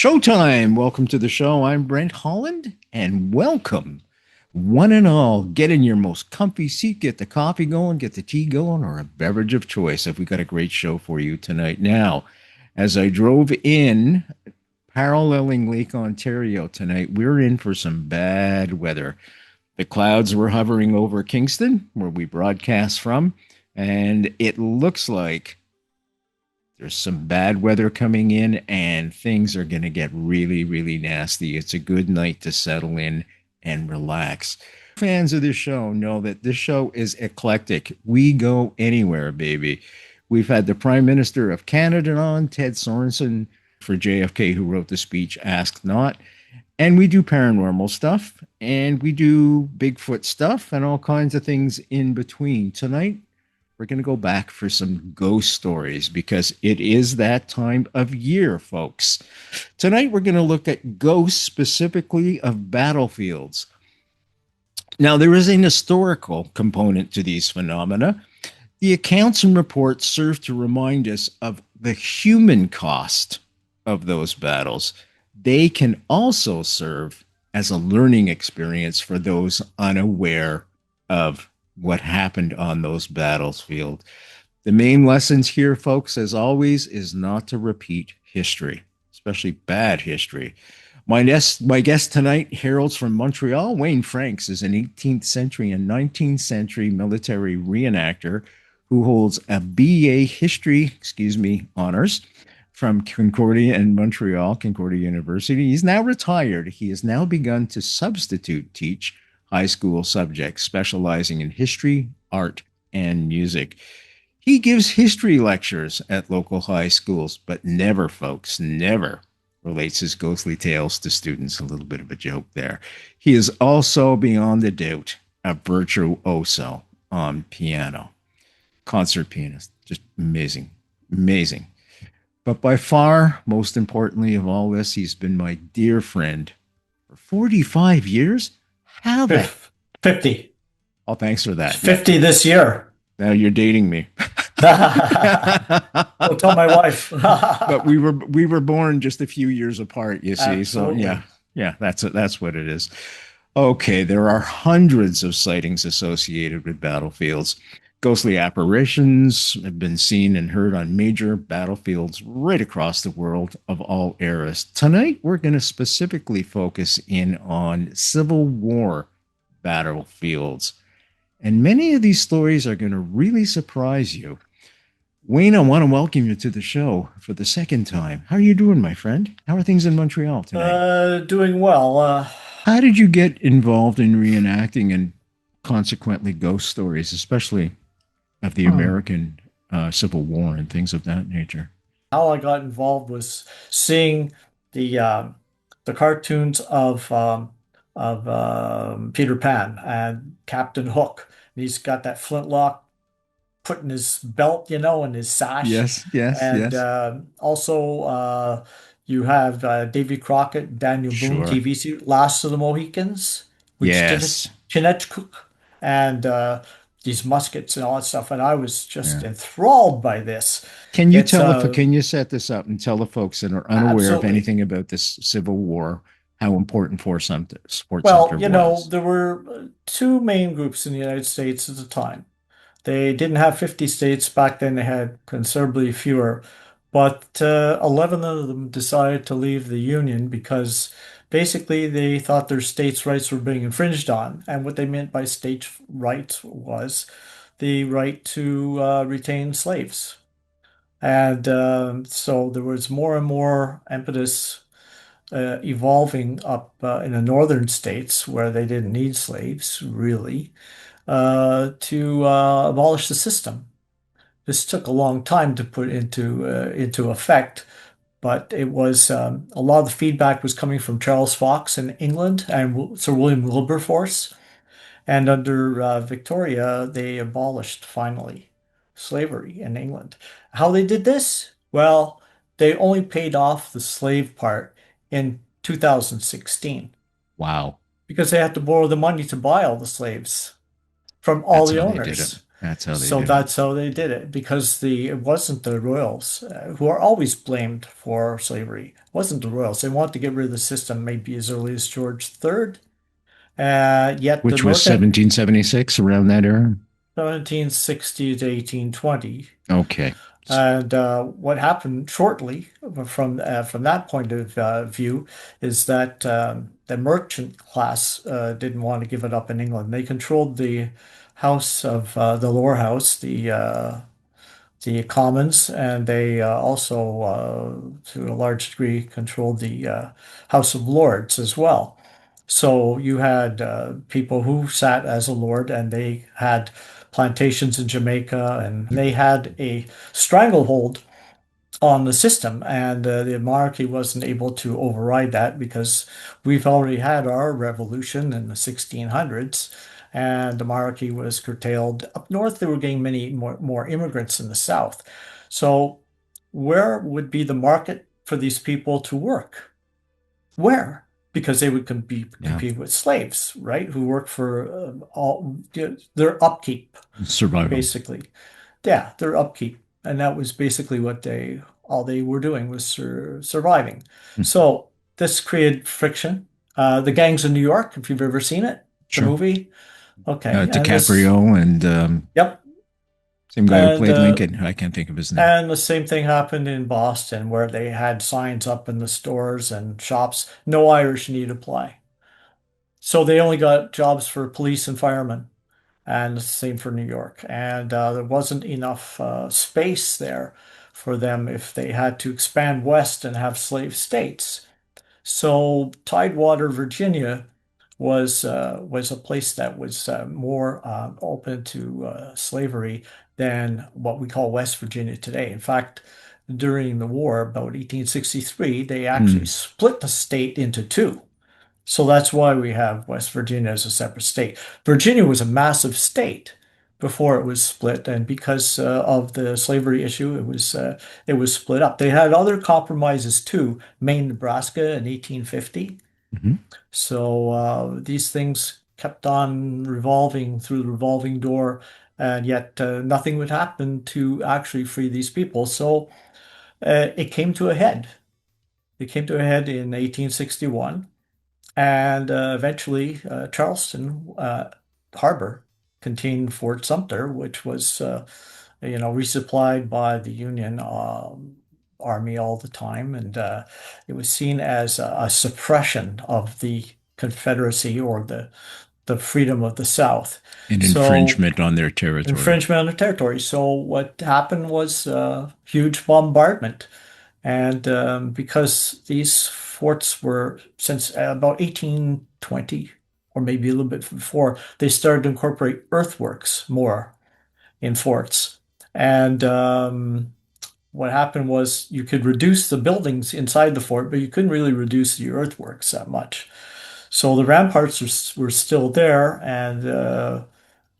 Showtime! Welcome to the show. I'm Brent Holland, and welcome, one and all. Get in your most comfy seat, get the coffee going, get the tea going, or a beverage of choice. If we got a great show for you tonight. Now, as I drove in, paralleling Lake Ontario tonight, we're in for some bad weather. The clouds were hovering over Kingston, where we broadcast from, and it looks like there's some bad weather coming in, and things are going to get really, really nasty. It's a good night to settle in and relax. Fans of this show know that this show is eclectic. We go anywhere, baby. We've had the Prime Minister of Canada on, Ted Sorensen, for JFK, who wrote the speech, Ask Not. And we do paranormal stuff, and we do Bigfoot stuff, and all kinds of things in between. Tonight, we're going to go back for some ghost stories because it is that time of year, folks. Tonight, we're going to look at ghosts specifically of battlefields. Now, there is an historical component to these phenomena. The accounts and reports serve to remind us of the human cost of those battles. They can also serve as a learning experience for those unaware of what happened on those battlefields. The main lessons here, folks, as always, is not to repeat history, especially bad history. My guest tonight hails from Montreal. Wayne Franks is an 18th century and 19th century military reenactor who holds a BA history, honors from Concordia and Montreal, Concordia University. He's now retired. He has now begun to substitute teach high school subjects, specializing in history, art, and music. He gives history lectures at local high schools, but never, folks, never relates his ghostly tales to students. A little bit of a joke there. He is also, beyond a doubt, a virtuoso on piano. Concert pianist. Just amazing. Amazing. But by far, most importantly of all this, he's been my dear friend for 45 years. How the 50. Oh, thanks for that. 50 this year. Now you're dating me. Don't tell my wife. But we were born just a few years apart, you see. Absolutely. So yeah, that's what it is. Okay, there are hundreds of sightings associated with battlefields. Ghostly apparitions have been seen and heard on major battlefields right across the world of all eras. Tonight, we're going to specifically focus in on Civil War battlefields. And many of these stories are going to really surprise you. Wayne, I want to welcome you to the show for the second time. How are you doing, my friend? How are things in Montreal tonight? Doing well. How did you get involved in reenacting and consequently ghost stories, especially of the American Civil War and things of that nature? How I got involved was seeing the cartoons of Peter Pan and Captain Hook. And he's got that flintlock put in his belt, and his sash. Yes. And also you have Davy Crockett, Daniel Boone Sure. TV series, Last of the Mohicans, with Yes. Chinook and these muskets and all that stuff. And I was just Yeah. enthralled by this. Can you It's tell if can you set this up and tell the folks that are unaware of absolutely. anything about this Civil War how important for some sports Well, center was? there were two main groups in the United States at the time. They didn't have 50 states back then, they had considerably fewer. But 11 of them decided to leave the Union because basically they thought their states' rights were being infringed on. And what they meant by states' rights was the right to retain slaves. And so there was more and more impetus evolving up in the northern states where they didn't need slaves, really, to abolish the system. This took a long time to put into effect, but it was a lot of the feedback was coming from Charles Fox in England and Sir William Wilberforce. And under Victoria, they abolished finally slavery in England. How they did this? Well, they only paid off the slave part in 2016 Wow. because they had to borrow the money to buy all the slaves from all That's the how they did it. owners. That's how they So did it. that's how they did it because it wasn't the royals who are always blamed for slavery. It wasn't the royals. They wanted to get rid of the system maybe as early as George III. Yet the Which was North End, 1776, around that era. 1760 to 1820. Okay. And what happened shortly from that point of view is that the merchant class didn't want to give it up in England. They controlled the house of the lower house, the Commons, and they also, to a large degree, controlled the House of Lords as well. So you had people who sat as a lord, and they had plantations in Jamaica, and they had a stranglehold on the system, and the monarchy wasn't able to override that because we've already had our revolution in the 1600s, and the monarchy was curtailed. Up north, they were getting many more immigrants in the south. So, where would be the market for these people to work? Where? Because they would Yeah. compete with slaves, right? Who work for their upkeep, Survival. basically. Yeah, their upkeep. And that was basically what all they were doing was surviving. Hmm. So this created friction. The Gangs of New York, if you've ever seen it, the Sure. movie. Okay. DiCaprio and Yep. same guy who And, played Lincoln. I can't think of his name. and the same thing happened in Boston where they had signs up in the stores and shops, no Irish need apply. So they only got jobs for police and firemen. And the same for New York. And there wasn't enough space there for them if they had to expand west and have slave states. So Tidewater, Virginia, was a place that was more open to slavery than what we call West Virginia today. In fact, during the war, about 1863, they actually Hmm. split the state into two. So that's why we have West Virginia as a separate state. Virginia was a massive state before it was split, and because of the slavery issue, it was split up. They had other compromises too, Maine, Nebraska in 1850. Mhm. So these things kept on revolving through the revolving door, and yet nothing would happen to actually free these people. So it came to a head. It came to a head in 1861. And eventually, Charleston Harbor contained Fort Sumter, which was, resupplied by the Union Army all the time, and it was seen as a suppression of the Confederacy or the freedom of the South. An So infringement on their territory. infringement on the territory. So what happened was huge bombardment. And because these forts were, since about 1820, or maybe a little bit before, they started to incorporate earthworks more in forts. And what happened was you could reduce the buildings inside the fort, but you couldn't really reduce the earthworks that much. So the ramparts were still there, and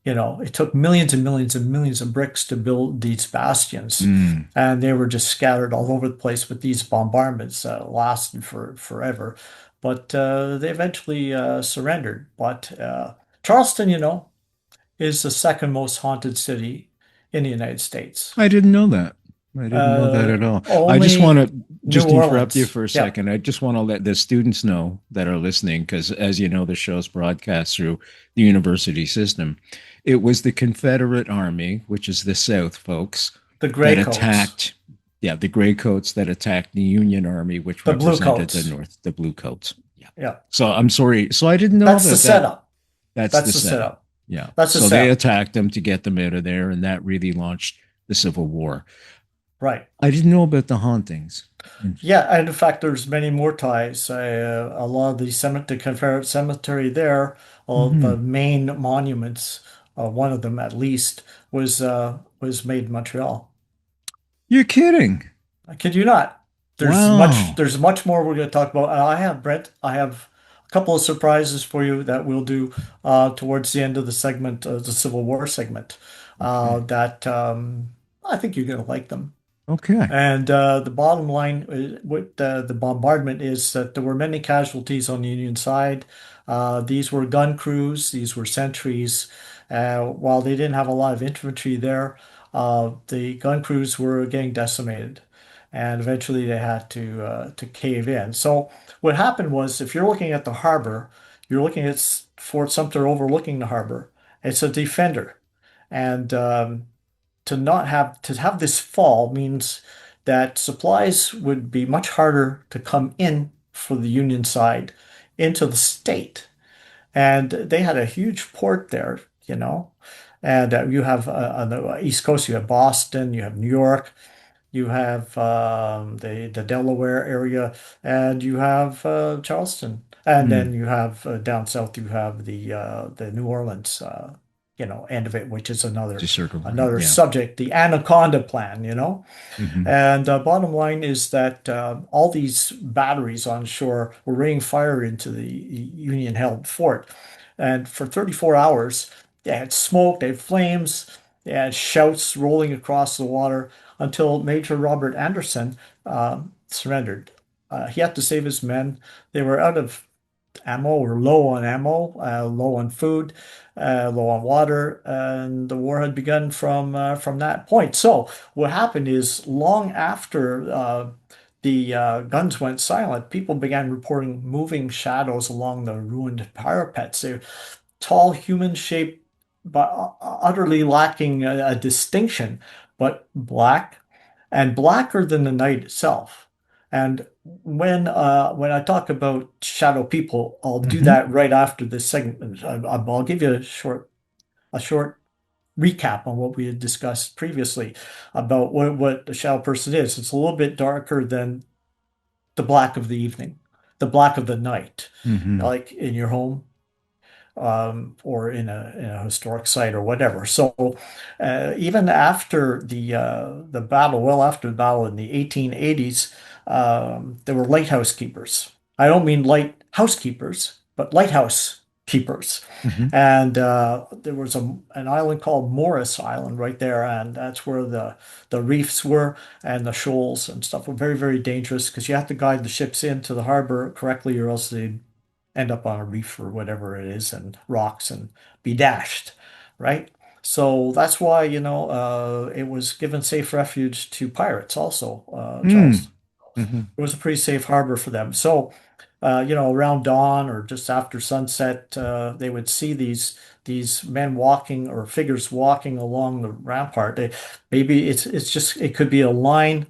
it took millions and millions and millions of bricks to build these bastions, Mm. and they were just scattered all over the place with these bombardments lasted for forever. But they eventually surrendered. But Charleston, is the second most haunted city in the United States. I didn't know that. I didn't know that at all. I just want Only to New just interrupt you Orleans. for a Yeah, second. I just want to let the students know that are listening, because as you know, the show's broadcast through the university system. It was the Confederate Army, which is the South, folks, the that Graycoats, attacked, yeah, the Graycoats that attacked the Union Army, which the represented the Bluecoats. North, the Bluecoats. Yeah. Yeah, So I'm sorry. So I didn't know that's the that setup. that's the That's the setup. setup. Yeah. That's the So they setup. attacked them to get them out of there, and that really launched the Civil War. Right. I didn't know about the hauntings. Yeah, and in fact, there's many more ties. A lot of the cemetery, Confederate cemetery there, all the Mhm. main monuments, one of them at least, was made in Montreal. You're kidding. I kid you not. There's much Wow. there's much more we're going to talk about. I have Brent. I have a couple of surprises for you that we'll do towards the end of the segment, the Civil War segment. Okay. That I think you're going to like them. Okay. And the bottom line with the bombardment is that there were many casualties on the Union side. These were gun crews, these were sentries. While they didn't have a lot of infantry there, the gun crews were getting decimated, and eventually they had to cave in. So what happened was, if you're looking at the harbor, you're looking at Fort Sumter overlooking the harbor. It's a defender, and to have this fall means that supplies would be much harder to come in for the Union side into the state. And they had a huge port there, you know. And you have on the East Coast, you have Boston, you have New York, you have the Delaware area, and you have Charleston, and then Mm. you have down south you have the New Orleans end of it, which is To circle around. another Yeah. subject, the Anaconda Plan, you know. Hmm. And bottom line is that all these batteries on shore were raining fire into the Union-held fort. And for 34 hours, they had smoke, they had flames, they had shouts rolling across the water until Major Robert Anderson surrendered. He had to save his men. They were out of ammo or low on ammo, low on food, low on water, and the war had begun from that point. So what happened is long after the guns went silent, people began reporting moving shadows along the ruined parapets. They're tall, human-shaped, but utterly lacking a distinction, but black and blacker than the night itself. And when I talk about shadow people, I'll do Hmm. that right after this segment. I'll give you a short recap on what we had discussed previously about what a shadow person is. It's a little bit darker than the black of the evening, the black of the night, Hmm. like in your home or in a historic site or whatever. So even after the battle, well after the battle in the 1880s, there were lighthouse keepers. I don't mean light housekeepers, but lighthouse keepers. Hmm. And there was an island called Morris Island right there, and that's where the reefs were and the shoals and stuff were very, very dangerous because you have to guide the ships into the harbor correctly, or else they'd end up on a reef or whatever it is and rocks and be dashed, right? So that's why, it was given safe refuge to pirates also, Mm. Charles. Hmm. It was a pretty safe harbor for them. So, around dawn or just after sunset, they would see these men walking or figures walking along the rampart. Maybe it's just it could be a line.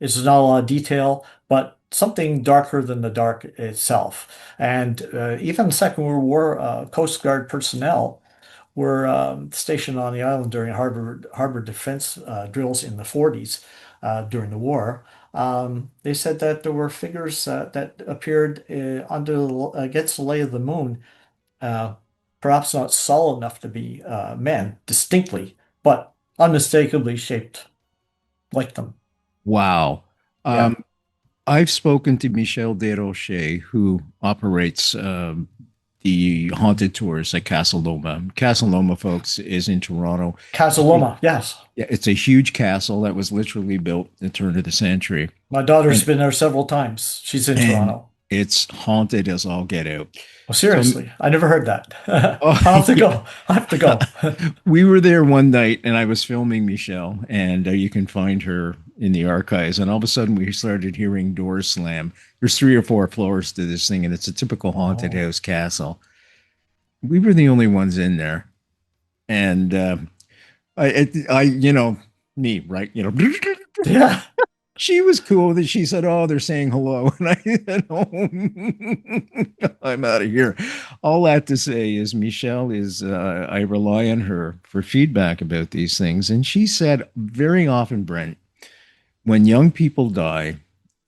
It's not a lot of detail, but something darker than the dark itself. And even Second World War Coast Guard personnel were stationed on the island during harbor defense drills in the 40s during the war. They said that there were figures that appeared against the light of the moon, uh, perhaps not solid enough to be men distinctly, but unmistakably shaped like them. Wow. Yeah. Um, I've spoken to Michel Desrochers, who operates the haunted tours at Castle Loma. Castle Loma, folks, is in Toronto. Casaloma, yes. Yeah, it's a huge castle that was literally built at the turn of the century, My daughter's and been there several times. She's in and Toronto. it's haunted as all get out. Well, So, seriously, I never heard that. oh, I'll have to yeah. go. I have to go. We were there one night, and I was filming Michelle, and you can find her in the archives. And all of a sudden, we started hearing doors slam. There's 3 or 4 floors to this thing, and it's a typical haunted Oh, house castle. We were the only ones in there, and me, right? yeah. She was cool that she said, "Oh, they're saying hello," and I said, "Oh, I'm out of here." All that to say is, Michelle is. I rely on her for feedback about these things, and she said very often, Brent, when young people die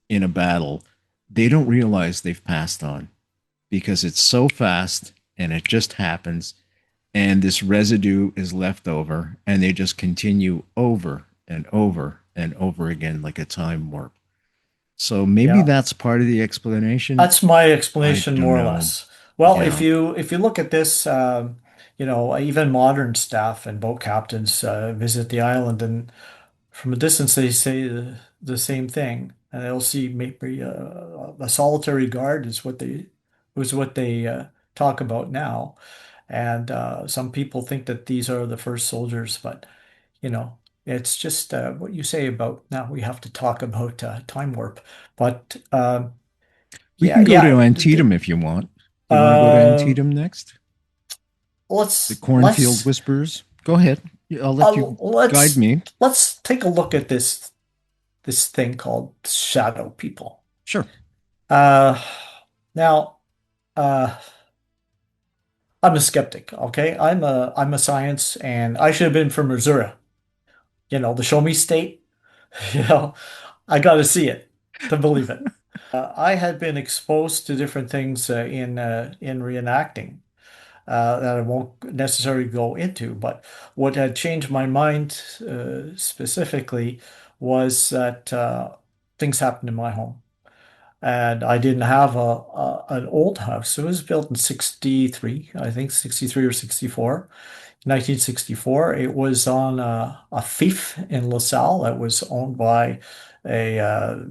in a battle, they don't realize they've passed on because it's so fast and it just happens, and this residue is left over, and they just continue over and over and over again like a time warp. So maybe Yeah. that's part of the explanation. That's my I explanation, don't more or know. less. Well, Yeah. if you look at this, even modern staff and boat captains visit the island, and from a distance they say the same thing, and they'll see maybe a solitary guard is what they talk about now. And some people think that these are the first soldiers, but you know, it's just what you say about now we have to talk about time warp. But We yeah, can go yeah. to Antietam if you want. Do you want to go to Uh, Antietam next? The cornfield let's whispers. Go ahead. I'll let you guide let's me. take a look at this thing called shadow people. Sure. Uh, now, uh, I'm a skeptic. Okay, I'm a science, and I should have been from Missouri. The show me state. You know, I got to see it to believe it. I had been exposed to different things in reenacting that I won't necessarily go into. But what had changed my mind specifically was that things happened in my home. And I didn't have an old house. It was built in 63, I think 63 or 64. 1964. It was on a fief in LaSalle that was owned by a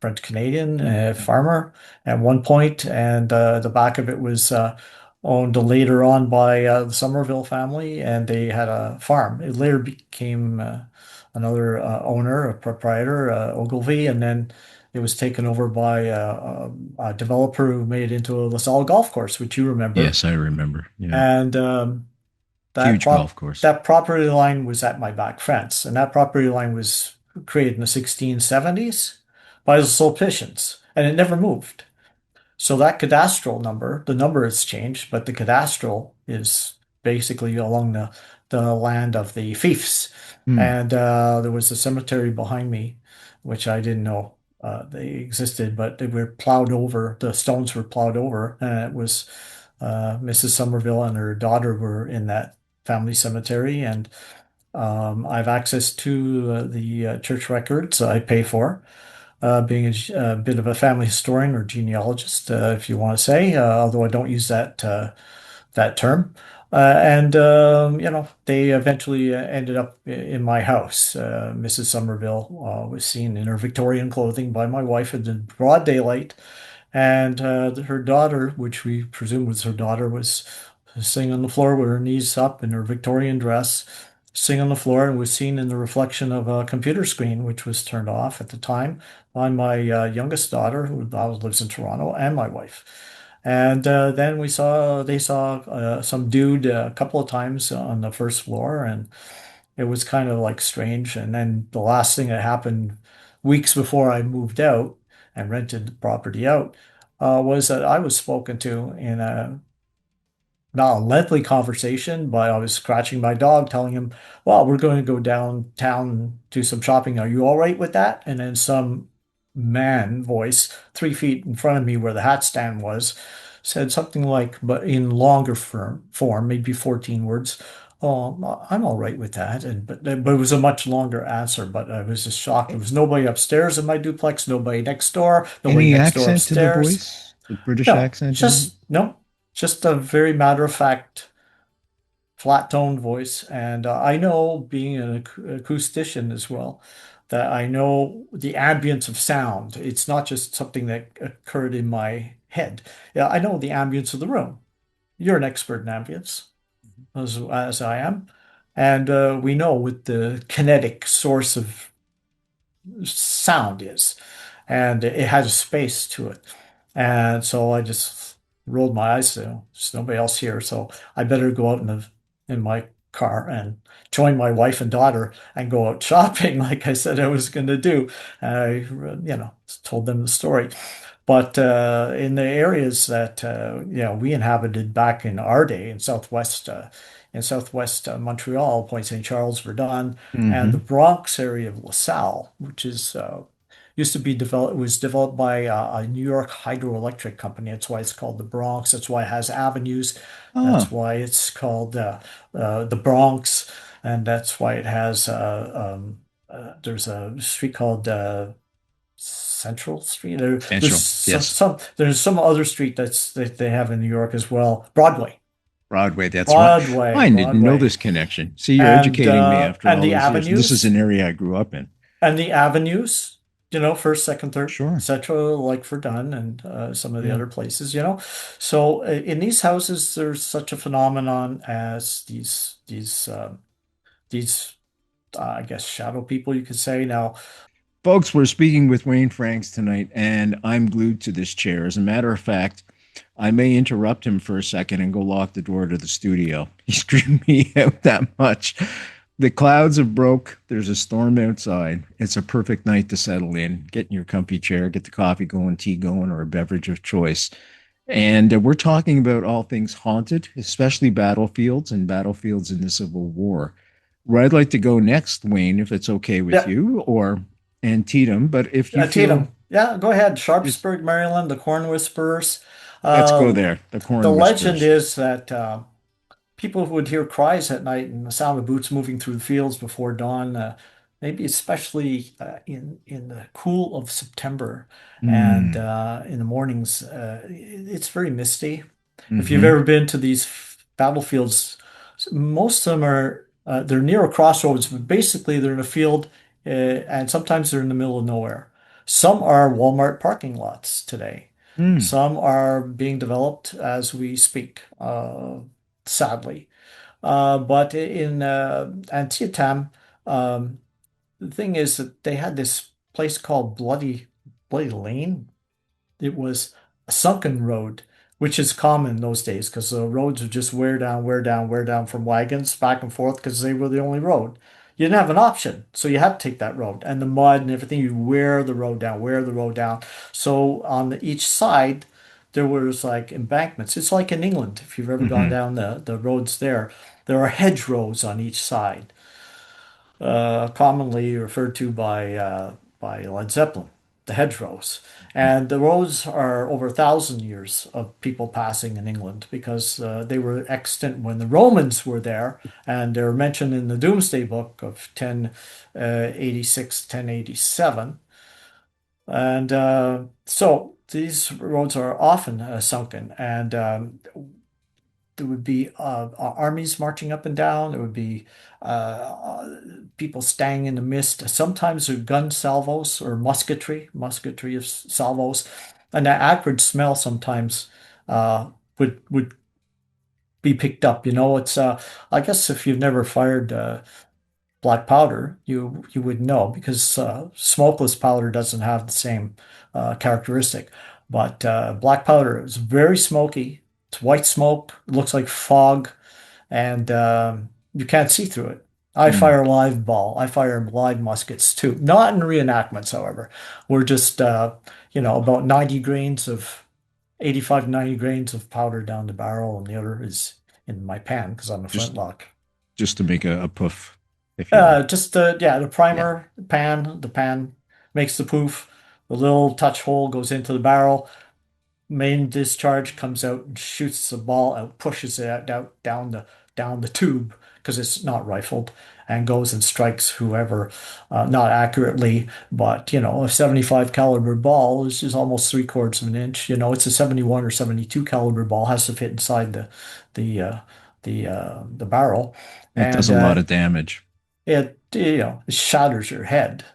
French Canadian farmer at one point, and the back of it was owned later on by the Somerville family, and they had a farm. It later became another owner, a proprietor, Ogilvy, and then it was taken over by a developer who made it into a LaSalle golf course, which you remember. Yes, I remember. Yeah. And that Huge golf prop course. that property line was at my back fence, and that property line was created in the 1670s by the Sulpicians, and it never moved. So that cadastral number, the number has changed, but the cadastral is basically along the land of the fiefs. Hmm. And there was a cemetery behind me, which I didn't know they existed, but they were plowed over. The stones were plowed over, and it was Mrs. Somerville and her daughter were in that family cemetery. And I have access to the church records I pay for being a bit of a family historian or genealogist, if you want to say, although I don't use that term. And they eventually ended up in my house. Mrs. Somerville was seen in her Victorian clothing by my wife in the broad daylight, and her daughter, which we presume was her daughter, was sitting on the floor with her knees up in her Victorian dress, sitting on the floor, and was seen in the reflection of a computer screen, which was turned off at the time by my youngest daughter, who now lives in Toronto, and my wife. And then they saw some dude a couple of times on the first floor, and it was kind of like strange. And then the last thing that happened weeks before I moved out and rented the property out was that I was spoken to in a not a lengthy conversation, but I was scratching my dog, telling him, "Well, we're going to go downtown and do some shopping. Are you all right with that?" And then some man voice, 3 feet in front of me where the hat stand was, said something like, but in longer form, maybe 14 words. Oh, I'm all right with that. But it was a much longer answer, but I was just shocked. There was nobody upstairs in my duplex, nobody Any next door accent to the upstairs. voice? The British accent in it? No, just a very matter of fact, flat toned voice. And I know, being an acoustician as well, that I know the ambience of sound. It's not just something that occurred in my head. Yeah, I know the ambience of the room. You're an expert in ambience, as I am. And we know what the kinetic source of sound is, and it has a space to it. And so I just rolled my eyes. There's nobody else here, so I better go out in my car and join my wife and daughter and go out shopping, like I said I was going to do. And I told them the story. But in the areas that we inhabited back in our day in Southwest Montreal, Point St. Charles, Verdun, and the Mm-hmm. Bronx area of LaSalle, which is used to be developed was developed by a New York hydroelectric company. That's why it's called the Bronx. That's why it has avenues. That's Ah, why it's called the Bronx, and that's why it has there's a street called Central Street. Central. Yes. There's some other street that they have in New York as well. Broadway, Broadway. That's right. Broadway, I didn't know Broadway, this connection. See, you're and educating me after and all the these years. This is avenues an area I grew up in. and the avenues. first, second, third, Sure. etc., like Verdun and some of the Yeah. other places. So in these houses, there's such a phenomenon as these I guess shadow people, you could say. Now, Folks, we're speaking with Wayne Franks tonight, and I'm glued to this chair. As a matter of fact, I may interrupt him for a second and go lock the door to the studio. He screwed me out that much. The clouds have broke. There's a storm outside. It's a perfect night to settle in, get in your comfy chair, get the coffee going, tea going, or a beverage of choice. And we're talking about all things haunted, especially battlefields and battlefields in the Civil War. Where I'd like to go next, Wayne, if it's okay with yeah, you, or Antietam, but if you feel, Tatum. Yeah, go ahead. just Sharpsburg, Maryland, the Corn Whisperers. let's go Uh, there. The the Corn legend Whispers. is that people would hear cries at night and the sound of boots moving through the fields before dawn, maybe especially in the cool of September and Mm. in the mornings. It's very misty. If you've Mm-hmm. ever been to these battlefields, most of them are they're near a crossroads, but basically they're in a field, and sometimes they're in the middle of nowhere. Some are Walmart parking lots today. Mm. Some are being developed as we speak, sadly. But in Antietam, um, the thing is that they had this place called Bloody Lane. It was a sunken road, which is common in those days because the roads would just wear down, wear down, wear down from wagons back and forth because they were the only road. You didn't have an option, so you had to take that road. And the mud and everything, you wear the road down, wear the road down. So on each side, there was like embankments. It's like in England, if you've ever gone Mm-hmm. down the roads there are hedgerows on each side, commonly referred to by Led Zeppelin, the hedgerows. And the roads are over 1,000 years of people passing in England because they were extant when the Romans were there, and they're mentioned in the Doomsday Book of 1086, 1087. And so these roads are often sunken, and there would be armies marching up and down. There would be people staying in the mist. Sometimes there are gun salvos or musketry of salvos, and that acrid smell sometimes would be picked up. It's I guess if you've never fired black powder, you would know because smokeless powder doesn't have the same characteristic. But black powder is very smoky. It's white smoke. It looks like fog, and you can't see through it. I Mm. fire live ball. I fire live muskets too. Not in reenactments, however. We're just about 90 grains of 85 to 90 grains of powder down the barrel, and the other is in my pan because I'm a Just flintlock. just to make a poof, if you will. Just the Yeah. primer, the pan makes the poof. The little touch hole goes into the barrel. Main discharge comes out and shoots the ball out, pushes it out down the tube because it's not rifled, and goes and strikes whoever, not accurately, but a 75 caliber ball is just almost 3/4 of an inch. It's a 71 or 72 caliber ball has to fit inside the uh, the barrel, It does and a lot of damage. it shatters your head.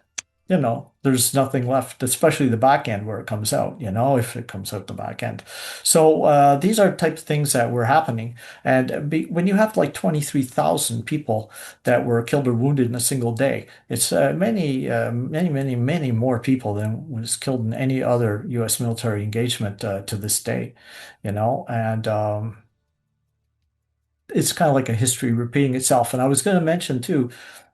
There's nothing left, especially the back end where it comes out, if it comes out the back end. So these are types of things that were happening. And when you have like 23,000 people that were killed or wounded in a single day, it's many more people than was killed in any other U.S. military engagement to this day, and it's kind of like a history repeating itself. And I was going to mention too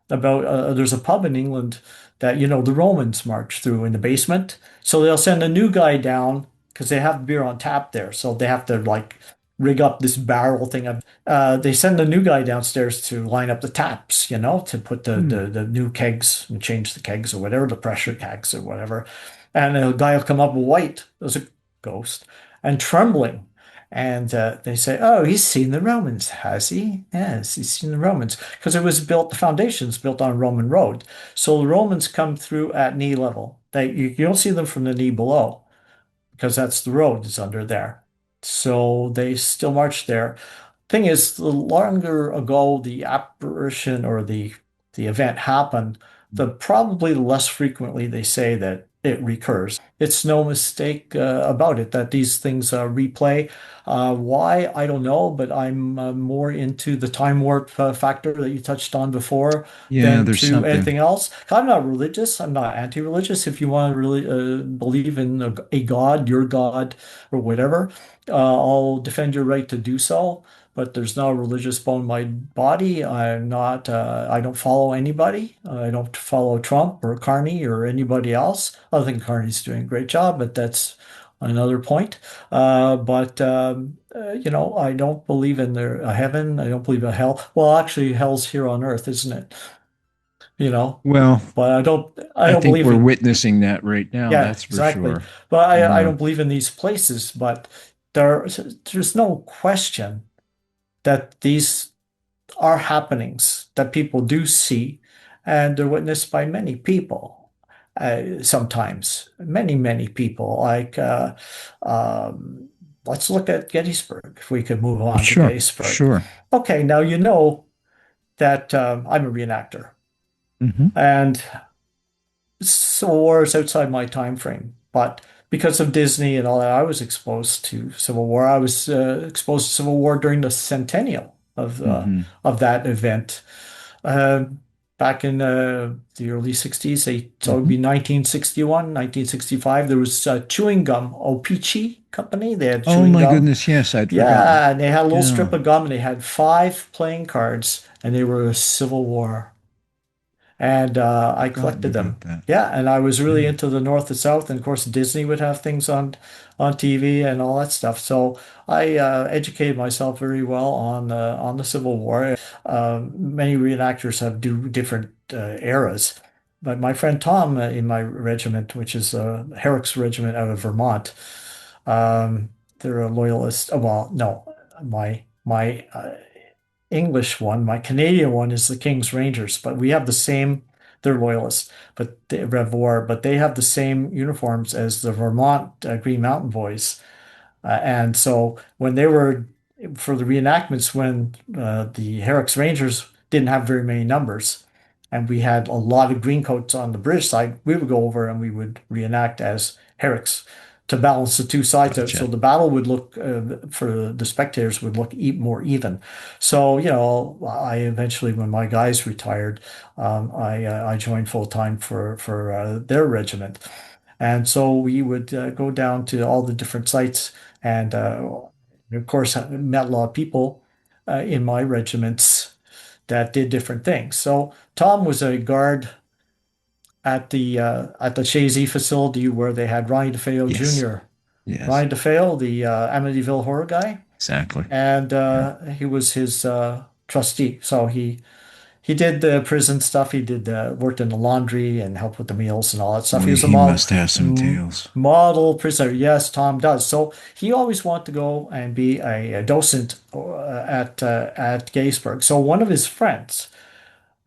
about there's a pub in England that the Romans march through in the basement. So they'll send a new guy down because they have beer on tap there. So they have to like rig up this barrel thing. They send a new guy downstairs to line up the taps, to put the, Hmm. the the new kegs and change the kegs or whatever, the pressure kegs or whatever. And a guy will come up white as a ghost and trembling. And they say, "Oh, he's seen the Romans, has he? Yes, he's seen the Romans because it was built. The foundation's built on Roman road, so the Romans come through at knee level. You don't see them from the knee below because that's the road is under there. So they still march there. Thing is, the longer ago the apparition or the event happened, the probably less frequently they say that it recurs. It's no mistake about it that these things replay. Why? I don't know, but I'm more into the time warp factor that you touched on before Yeah, than there's to something. anything else. I'm not religious. I'm not anti-religious. If you want to really believe in a god, your god, or whatever, I'll defend your right to do so. But there's no religious bone in my body. I'm not, I don't follow anybody. I don't follow Trump or Carney or anybody else. I think Carney's doing a great job, but that's another point. I don't believe in a heaven. I don't believe in hell. Well, actually, hell's here on earth, isn't it? You know, Well, but I I don't think believe we're in, witnessing that right now. yeah, That's for exactly. sure. But I Uh, don't believe in these places, but there's no question that these are happenings that people do see, and they're witnessed by many people. Sometimes, many people. Um, let's look at Gettysburg. If we could move on to sure, Gettysburg. sure. Okay, now you know that I'm a reenactor, Hmm. and Civil War is outside my time frame, but because of Disney and all that, I was exposed to Civil War. I was exposed to Civil War during the centennial Hmm. of that event. Uh, Back in the early 60s, so it would Hmm. be 1961, 1965. There was chewing gum, Opeachy Company. They had Oh chewing my gum. goodness, yes, I'd forgotten. Yeah, and they had a little Yeah, strip of gum, and they had five playing cards, and they were a Civil War, and I forgotten collected about them. that. Yeah, and I was really Yeah. into the North and South, and of course Disney would have things on TV and all that stuff. So I educated myself very well on the Civil War. Many reenactors have do different eras, but my friend Tom in my regiment, which is Herrick's regiment out of Vermont, they're a loyalist. Well, no, my English one. My Canadian one is the King's Rangers, but we have the same. They're loyalists, but they Rev War, but they have the same uniforms as the Vermont Green Mountain Boys. And so when they were for the reenactments, when the Herrick's Rangers didn't have very many numbers, and we had a lot of greencoats on the British side, we would go over and we would reenact as Herrick's to balance the two sides out. So Gotcha. the battle would look for the spectators would look more even. So, I eventually, when my guys retired, I joined full time for their regiment. And so we would go down to all the different sites and, of course, I met a lot of people in my regiments that did different things. So Tom was a guard at the Chazy facility where they had Ronnie DeFeo Yes, Jr. yes, Ronnie DeFeo, the Amityville horror guy, exactly. and Yeah. he was his trustee. So he did the prison stuff. He did worked in the laundry and helped with the meals and all that stuff. He Boy, was a he must have some m- tales. model prisoner. Yes, Tom does. So he always wanted to go and be a docent at Gettysburg. So one of his friends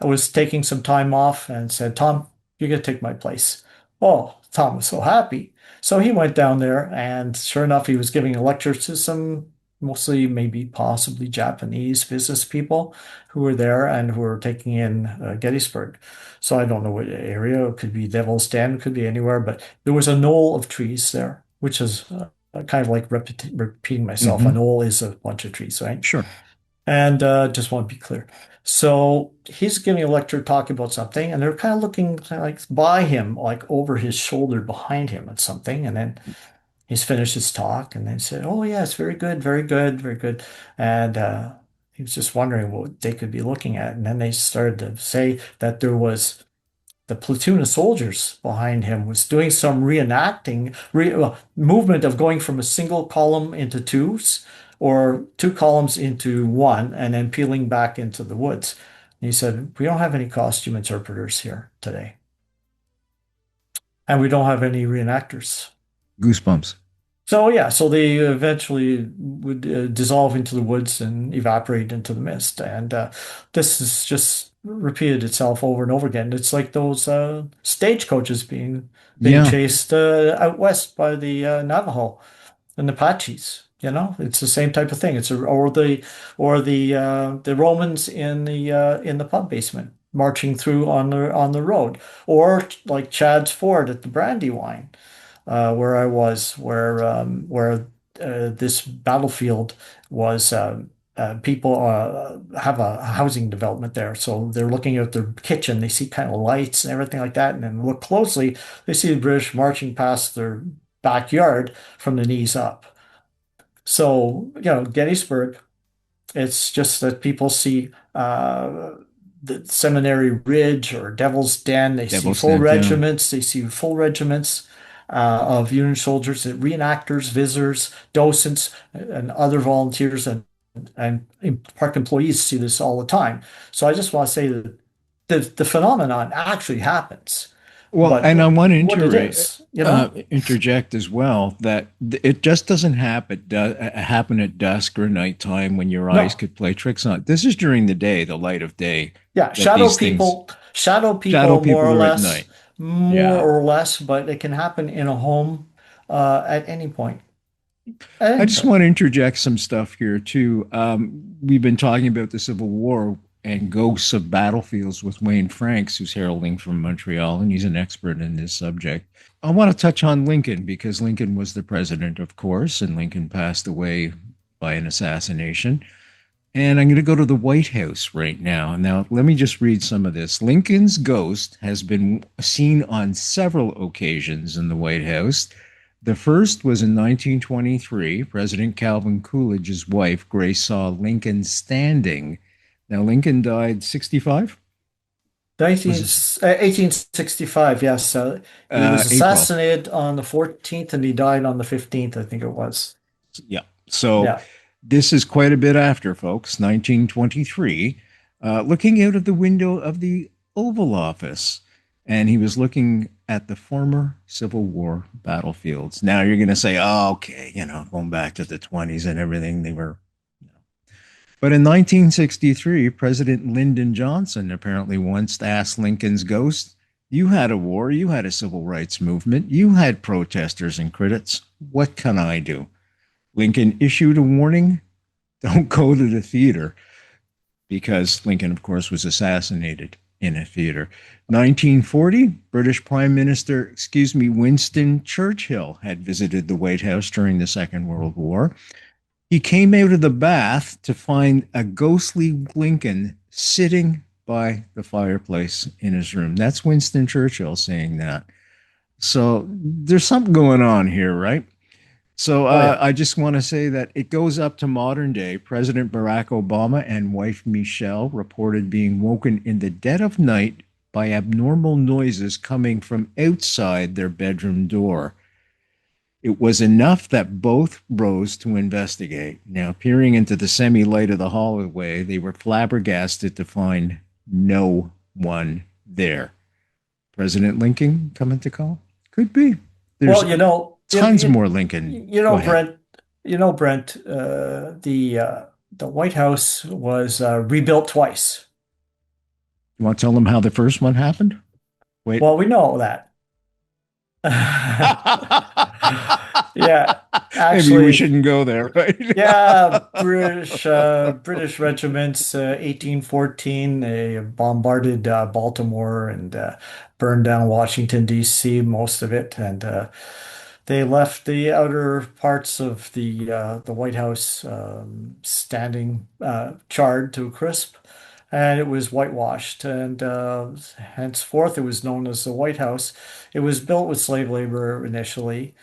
was taking some time off and said, "Tom, you're gonna take my place." Oh, Tom was so happy. So he went down there, and sure enough, he was giving a lecture to some mostly maybe possibly Japanese business people who were there and who were taking in Gettysburg. So I don't know what area. It could be Devil's Den, it could be anywhere, but there was a knoll of trees there, which is kind of like repeating myself. A Hmm. knoll is a bunch of trees, right? Sure. And just want to be clear. So he's giving a lecture talking about something, and they're kind of looking kind of like by him, like over his shoulder behind him at something. And then he's finished his talk, and then said, "Oh, yes, very good, very good, very good." And he was just wondering what they could be looking at. And then they started to say that there was the platoon of soldiers behind him was doing some reenacting movement of going from a single column into twos or two columns into one and then peeling back into the woods. And he said, "We don't have any costume interpreters here today, and we don't have any reenactors." Goosebumps. So yeah, so they eventually would dissolve into the woods and evaporate into the mist, and this has just repeated itself over and over again. It's like those stagecoaches being Yeah. chased out west by the Navajo and Apaches. It's the same type of thing. It's or the Romans in the pub basement. marching through on the road, or like Chad's Ford at the Brandywine, where I was, where this battlefield was. People have a housing development there, so they're looking at their kitchen. They see kind of lights and everything like that, and then look closely. They see the British marching past their backyard from the knees up. So, Gettysburg, it's just that people see the Seminary Ridge or Devil's Den. They see Devil's full Den, yeah. regiments. They see full regiments of Union soldiers, reenactors, visitors, docents, and other volunteers and park employees see this all the time. So I just want to say that the phenomenon actually happens, Well, but and I want to what it is, interject as well that it just doesn't happen at dusk or nighttime when your eyes No. could play tricks on it. This is during the day, the light of day, Yeah, that these things shadow shadow people people are at night. more Yeah. or less, but it can happen in a home at any point. At I any just point. want to interject some stuff here too. We've been talking about the Civil War and ghosts of battlefields with Wayne Franks, who's heralding from Montreal, and he's an expert in this subject. I want to touch on Lincoln because Lincoln was the president, of course, and Lincoln passed away by an assassination. And I'm going to go to the White House right now. Now, let me just read some of this. Lincoln's ghost has been seen on several occasions in the White House. The first was in 1923. President Calvin Coolidge's wife, Grace, saw Lincoln standing. Now, Lincoln died 65? 19, Was it 1865, yes. He was April? assassinated on the 14th and he died on the 15th, I think it was. Yeah. So Yeah. this is quite a bit after, folks, 1923, looking out of the window of the Oval Office. And he was looking at the former Civil War battlefields. Now you're going to say, oh, okay, going back to the 20s and everything, they were. But in 1963, President Lyndon Johnson apparently once asked Lincoln's ghost, you had a war, you had a civil rights movement, you had protesters and critics. What can I do? Lincoln issued a warning, don't go to the theater, because Lincoln, of course, was assassinated in a theater. 1940, British Prime Minister, Winston Churchill had visited the White House during the Second World War. He came out of the bath to find a ghostly Lincoln sitting by the fireplace in his room. That's Winston Churchill saying that. So there's something going on here, right? So Oh, yeah. I just want to say that it goes up to modern day. President Barack Obama and wife Michelle reported being woken in the dead of night by abnormal noises coming from outside their bedroom door. It was enough that both rose to investigate. Now, peering into the semi light of the hallway, they were flabbergasted to find no one there. President Lincoln coming to call? Could be. There's Well, tons more Lincoln. Go ahead. Brent, the White House was rebuilt twice. You want to tell them how the first one happened? Wait. Well, we know that. Yeah, Maybe we actually, shouldn't go there, right? yeah, British regiments, 1814, they bombarded Baltimore and burned down Washington, D.C., most of it, and they left the outer parts of the White House standing charred to a crisp, and it was whitewashed, and henceforth it was known as the White House. It was built with slave labor initially,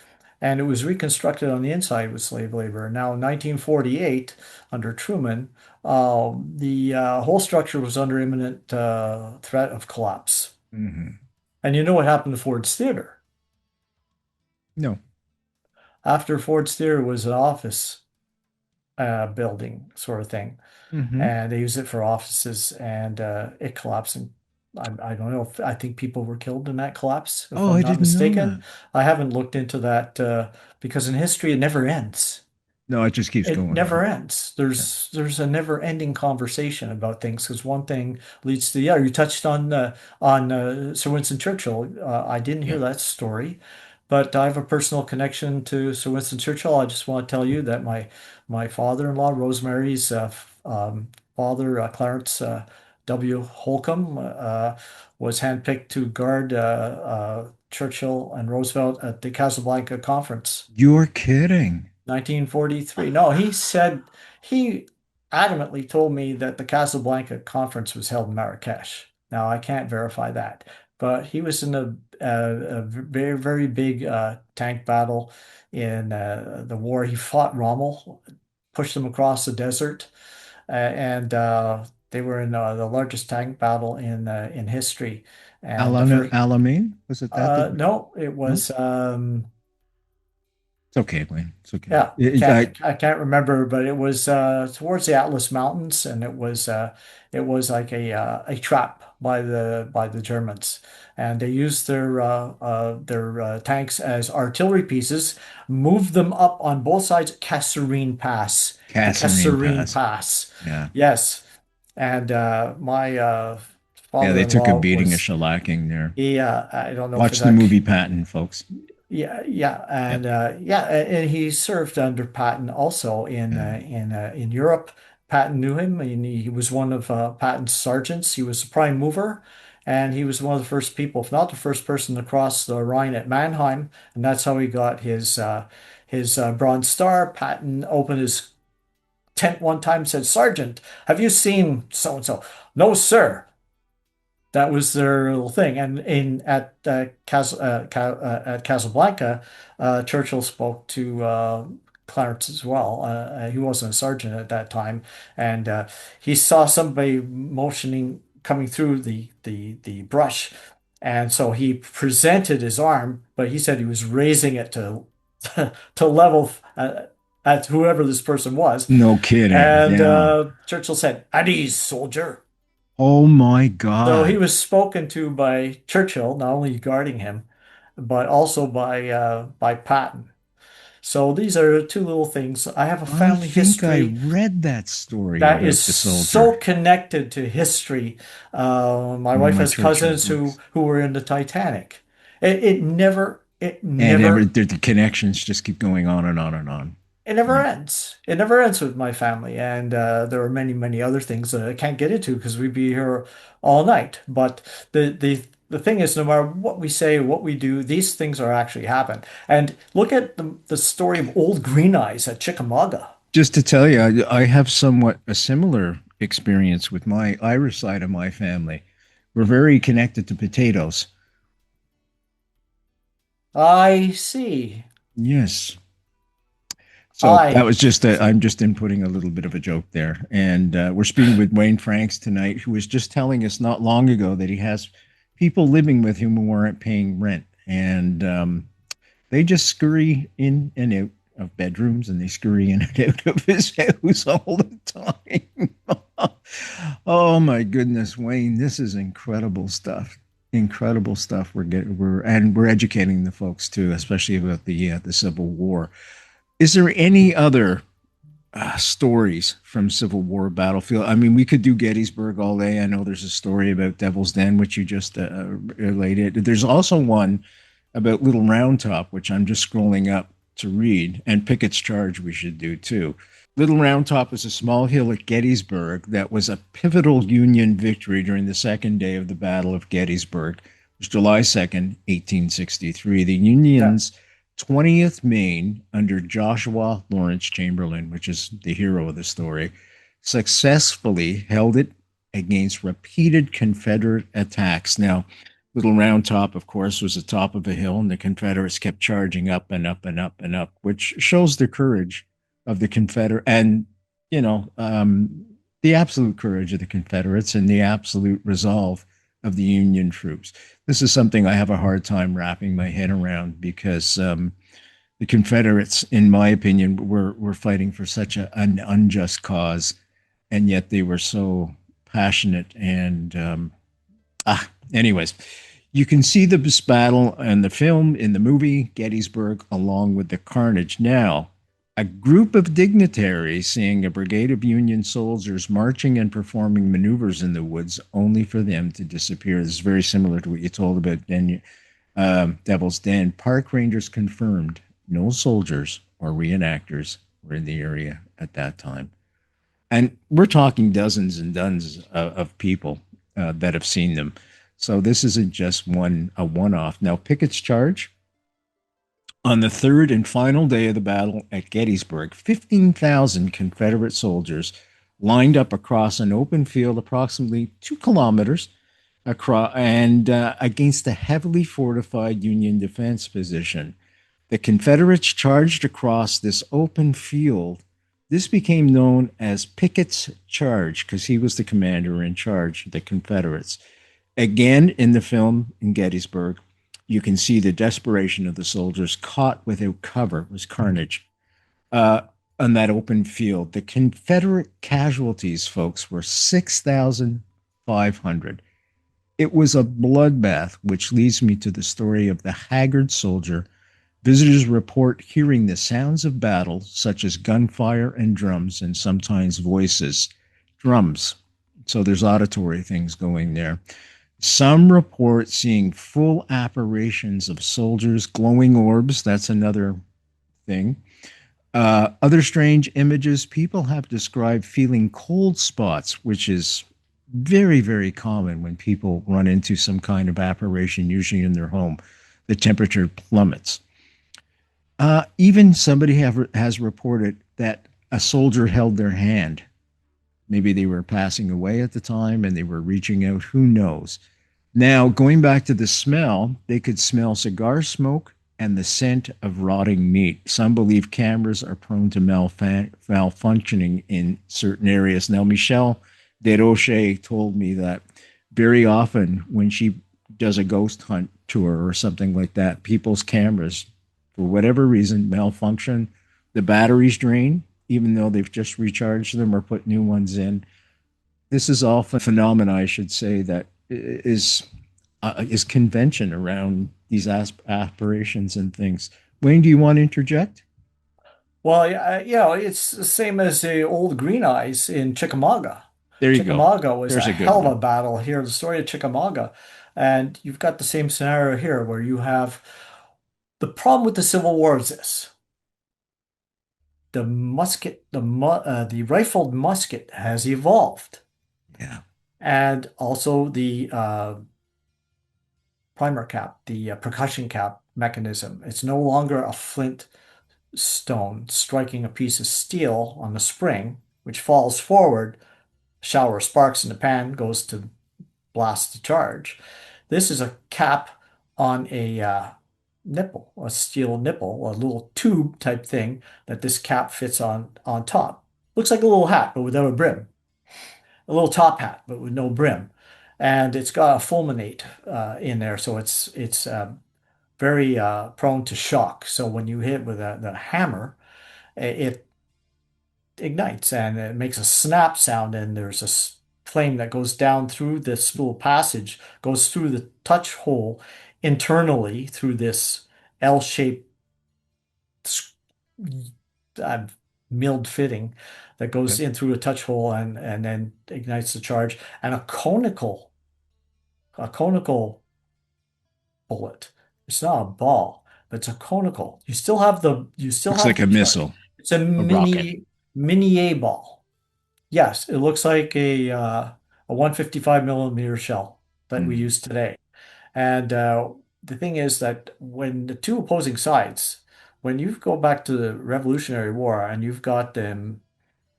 and it was reconstructed on the inside with slave labor. Now, in 1948, under Truman, the whole structure was under imminent threat of collapse. Mm-hmm. And you know what happened to Ford's Theater? No. After Ford's Theater was an office building sort of thing, Mm-hmm. and they used it for offices, and it collapsed. And I don't know if I think people were killed in that collapse, if Oh, I'm I not didn't know mistaken. that. I haven't looked into that because in history it never ends. No, it just keeps It going never on. ends. Yeah. There's a never-ending conversation about things because one thing leads to the other. You touched on Sir Winston Churchill. I didn't hear Yeah. that story, but I have a personal connection to Sir Winston Churchill. I just want to tell you that my father-in-law, Rosemary's father, Clarence, W. Holcomb was handpicked to guard Churchill and Roosevelt at the Casablanca Conference. You're kidding. 1943. No, he said he adamantly told me that the Casablanca conference was held in Marrakesh. Now, I can't verify that, but he was in a very, very big tank battle in the war. He fought Rommel, pushed them across the desert, and they were in the largest tank battle in history. And the first, Alamein? Was it that? no, it No? was. It's okay, Wayne. It's okay. Yeah, I can't remember, but it was towards the Atlas Mountains, and it was like a trap by the Germans, and they used their tanks as artillery pieces, moved them up on both sides of Kasserine Pass, the Kasserine Kasserine Pass. Pass, Yeah. yes, and my Yeah, they took a father-in-law beating, a was shellacking there. he I don't know if Watch it's the like movie Patton, folks. yeah, Yeah. and he served under Patton also Yeah. in Europe. Patton knew him, and he was one of Patton's sergeants. He was the prime mover, and he was one of the first people, if not the first person, to cross the Rhine at Mannheim, and that's how he got his Bronze Star. Patton opened his tent one time, and said, "Sergeant, have you seen so and so?" "No, sir." That was their little thing. And in at Casablanca, Churchill spoke to Clarence as well. He wasn't a sergeant at that time, and he saw somebody motioning coming through the brush, and so he presented his arm, but he said he was raising it to to level at whoever this person was. No kidding. And Yeah. Churchill said, "At ease, soldier." Oh my So he God. was spoken to by Churchill, not only guarding him, but also by Patton. So these are two little things. I have a I family think I history read that story that about is the so soldier. connected to history. My One of wife my has Churchill cousins books. who were in the Titanic. It And never the connections just keep going on and on and on. It never Yeah. ends. It never ends with my family, and there are many, many other things that I can't get into because we'd be here all night. But the thing is, no matter what we say, what we do, these things are actually happen. And look at the story of Old Green Eyes at Chickamauga. Just to tell you, I have somewhat a similar experience with my Irish side of my family. We're very connected to potatoes. I see. Yes. So that I was just I'm just inputting a little bit of a joke there. And we're speaking with Wayne Franks tonight, who was just telling us not long ago that he has people living with him who aren't paying rent. And they just scurry in and out of bedrooms and they scurry in and out of his house all the time. Oh my goodness, Wayne, this is incredible stuff. Incredible stuff. We're educating the folks too, especially about the Civil War. Is there any other stories from Civil War battlefield? I mean, we could do Gettysburg all day. I know there's a story about Devil's Den, which you just related. There's also one about Little Round Top, which I'm just scrolling up to read, and Pickett's Charge we should do too. Little Round Top is a small hill at Gettysburg that was a pivotal Union victory during the second day of the Battle of Gettysburg. It was July 2nd, 1863. The yeah. Union's 20th Maine, under Joshua Lawrence Chamberlain, which is the hero of the story, successfully held it against repeated Confederate attacks. Now, Little Round Top, of course, was the top of a hill, and the Confederates kept charging up and up and up and up, which shows the courage of the Confederate and, you know, the absolute courage of the Confederates and the absolute resolve of the Union troops. This is something I have a hard time wrapping my head around because the Confederates, in my opinion, were fighting for such an unjust cause, and yet they were so passionate and anyways, you can see this battle in the film, in the movie Gettysburg, along with the carnage. Now, a group of dignitaries seeing a brigade of Union soldiers marching and performing maneuvers in the woods, only for them to disappear. This is very similar to what you told about Devil's Den. Park rangers confirmed no soldiers or reenactors were in the area at that time. And we're talking dozens and dozens of people that have seen them. So this isn't just a one-off. Now, Pickett's charge on the third and final day of the battle at Gettysburg, 15,000 Confederate soldiers lined up across an open field approximately 2 kilometers across and against a heavily fortified Union defense position. The Confederates charged across this open field. This became known as Pickett's Charge because he was the commander in charge of the Confederates. Again, in the film in Gettysburg, you can see the desperation of the soldiers caught without cover. It was carnage uh, on that open field. The Confederate casualties, folks, were 6,500. It was a bloodbath, which leads me to the story of the haggard soldier. Visitors report hearing the sounds of battle, such as gunfire and drums, and sometimes voices. Drums. So there's auditory things going there. Some report seeing full apparitions of soldiers, glowing orbs. That's another thing. Other strange images, people have described feeling cold spots, which is very, very common when people run into some kind of apparition, usually in their home. The temperature plummets. Even somebody has reported that a soldier held their hand. Maybe they were passing away at the time and they were reaching out. Who knows? Now, going back to the smell, they could smell cigar smoke and the scent of rotting meat. Some believe cameras are prone to malfunctioning in certain areas. Now, Michelle Desroches told me that very often when she does a ghost hunt tour or something like that, people's cameras, for whatever reason, malfunction. The batteries drain, even though they've just recharged them or put new ones in. This is all a phenomena, I should say, that is convention around these aspirations and things. Wayne, do you want to interject? Well, yeah, it's the same as the old Green Eyes in Chickamauga. There you go. Chickamauga was a There's a good hell of a one. battle here, the story of Chickamauga. And you've got the same scenario here where you have the problem with the Civil War is this. The rifled musket has evolved. Yeah. And also the primer cap, the percussion cap mechanism. It's no longer a flint stone striking a piece of steel on the spring, which falls forward, shower of sparks in the pan goes to blast the charge. This is a cap on a nipple, a steel nipple, a little tube type thing that this cap fits on top. Looks like a little hat, but without a brim. A little top hat, but with no brim. And it's got a fulminate in there, so it's very prone to shock. So when you hit with the hammer, it ignites and it makes a snap sound, and there's a flame that goes down through this little passage, goes through the touch hole internally through this L-shaped uh, milled fitting that goes Okay. in through a touch hole and then ignites the charge. And a conical bullet. It's not a ball, but it's a conical. You still Looks have like the a charge. missile, It's a a rocket. mini A ball. Yes, it looks like a 155 millimeter shell that we Mm. use today. And the thing is that when the two opposing sides, when you go back to the Revolutionary War and you've got them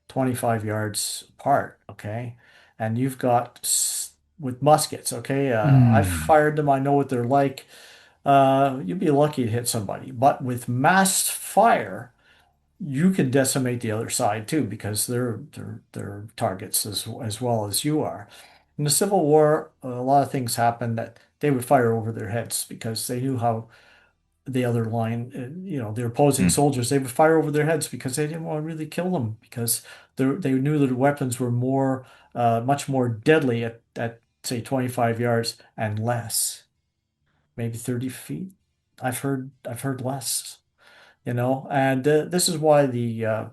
25 yards apart, okay, and you've got with muskets, okay, I've Mm. fired them, I know what they're like. You'd be lucky to hit somebody. But with mass fire, you can decimate the other side too because they're targets as well as you are. In the Civil War, a lot of things happened that they would fire over their heads because they knew how the other line, their opposing Mm. soldiers, they would fire over their heads because they didn't want to really kill them because they knew that the weapons were much more deadly at say 25 yards and less, maybe 30 feet. I've heard less, and this is why I the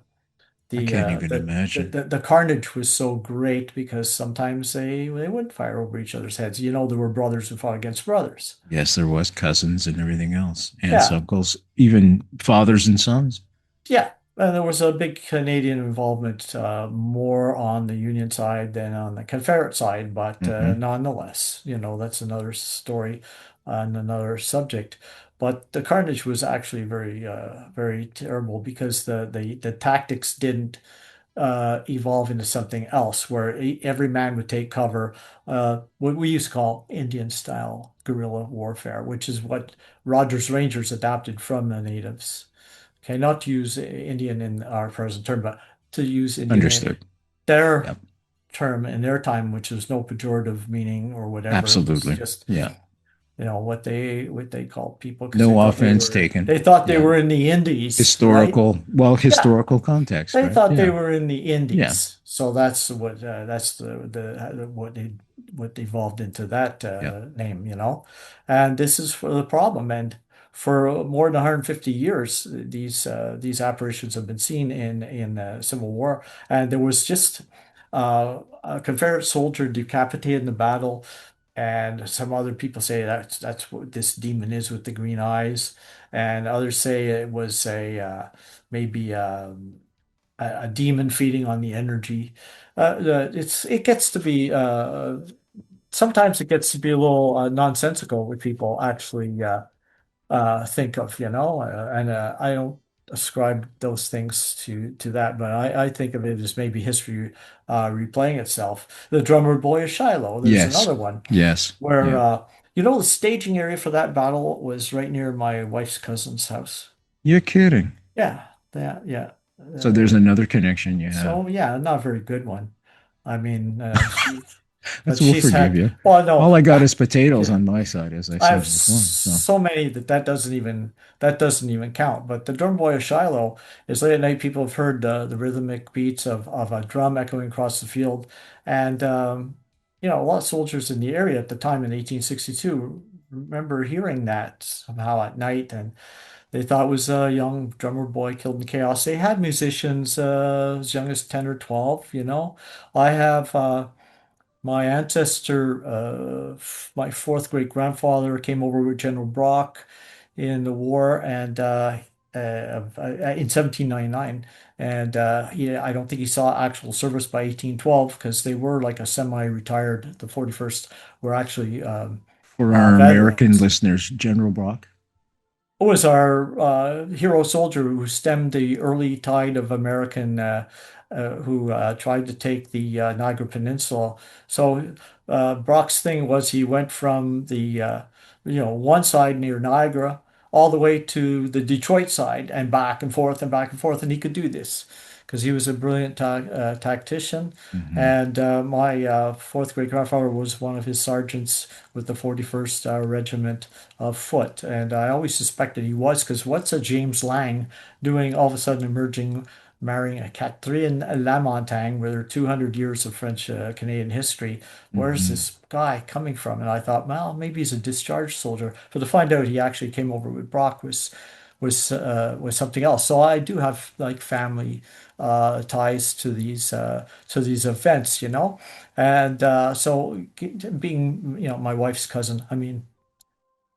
can't uh even the, the imagine. the the carnage was so great because sometimes they wouldn't fire over each other's heads. There were brothers who fought against brothers. Yes, there was cousins and everything else, aunts, Yeah, uncles, even fathers and sons. yeah. And there was a big Canadian involvement, more on the Union side than on the Confederate side, but Hmm. nonetheless, that's another story and another subject. But the carnage was actually very, very terrible because the tactics didn't evolve into something else, where every man would take cover, what we used to call Indian style guerrilla warfare, which is what Rogers Rangers adapted from the natives. Okay, not to use Indian in our present term, but to use Indian in Understood. their Yep. term in their time, which was no pejorative meaning or whatever. It was Absolutely. just, Yeah. what they called people because they No thought they offense were taken. they thought they Yeah. were in the Indies, right? Historical, well, Yeah, historical context, they right? thought they Yeah. were in the Yeah. Indies. So that's the what evolved into that Yeah. name. And this is for the problem. And for more than 150 years, these apparitions have been seen in Civil War. And there was just a Confederate soldier decapitated in the battle. And some other people say that's what this demon is with the green eyes, and others say it was maybe a demon feeding on the energy. It gets to be sometimes it gets to be a little nonsensical what people actually think of, and I don't ascribe those things to that, but I think of it as maybe history replaying itself. The Drummer Boy of Shiloh, there's Yes. another one Yes. where Yeah. the staging area for that battle was right near my wife's cousin's house. You're kidding. Yeah, that yeah. So there's another connection you have. So yeah, not a very good one. I mean, but That's we'll she's forgive had. you. Well, no, All I got is potatoes on my side, as I I have said before. So so many that doesn't even count. But the Drum Boy of Shiloh is late at night. People have heard the rhythmic beats of a drum echoing across the field, and a lot of soldiers in the area at the time in 1862 remember hearing that somehow at night, and they thought it was a young drummer boy killed in chaos. They had musicians as young as 10 or 12. I have my ancestor, my fourth great grandfather, came over with General Brock in the war, and in 1799. And I don't think he saw actual service by 1812 because they were like a semi-retired. The 41st were actually for our American veterans. listeners, General Brock. Who was our hero soldier who stemmed the early tide of American who tried to take the Niagara Peninsula. So Brock's thing was he went from the one side near Niagara all the way to the Detroit side and back and forth and back and forth, and he could do this because he was a brilliant tactician. Hmm. And my fourth great grandfather was one of his sergeants with the 41st Regiment of Foot. And I always suspected he was because what's a James Lang doing all of a sudden emerging, marrying a Catherine Lamontagne with her 200 years of French Canadian history? Where's Hmm. this guy coming from? And I thought, well, maybe he's a discharged soldier. But to find out he actually came over with Brock was something else. So I do have like family ties to these events, and so being my wife's cousin, I mean,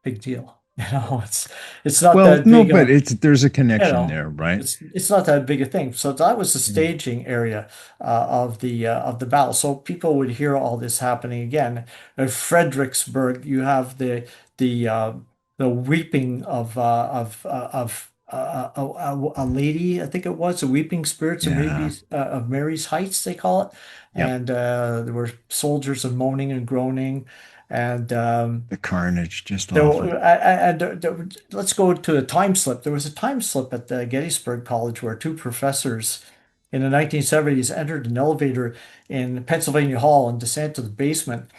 big deal. It's not Well, that no, big but a it's there's a you connection know there, right? it's not that big a thing. So that was the Yeah. staging area of the battle. So people would hear all this happening again. At Fredericksburg, you have the the weeping of a lady, I think it was, the weeping spirits Yeah. of Mary's Heights, they call it. Yep. And there were soldiers of moaning and groaning, and The carnage, just there, awful. let's go to a time slip. There was a time slip at the Gettysburg College where two professors in the 1970s entered an elevator in Pennsylvania Hall and descended to the basement,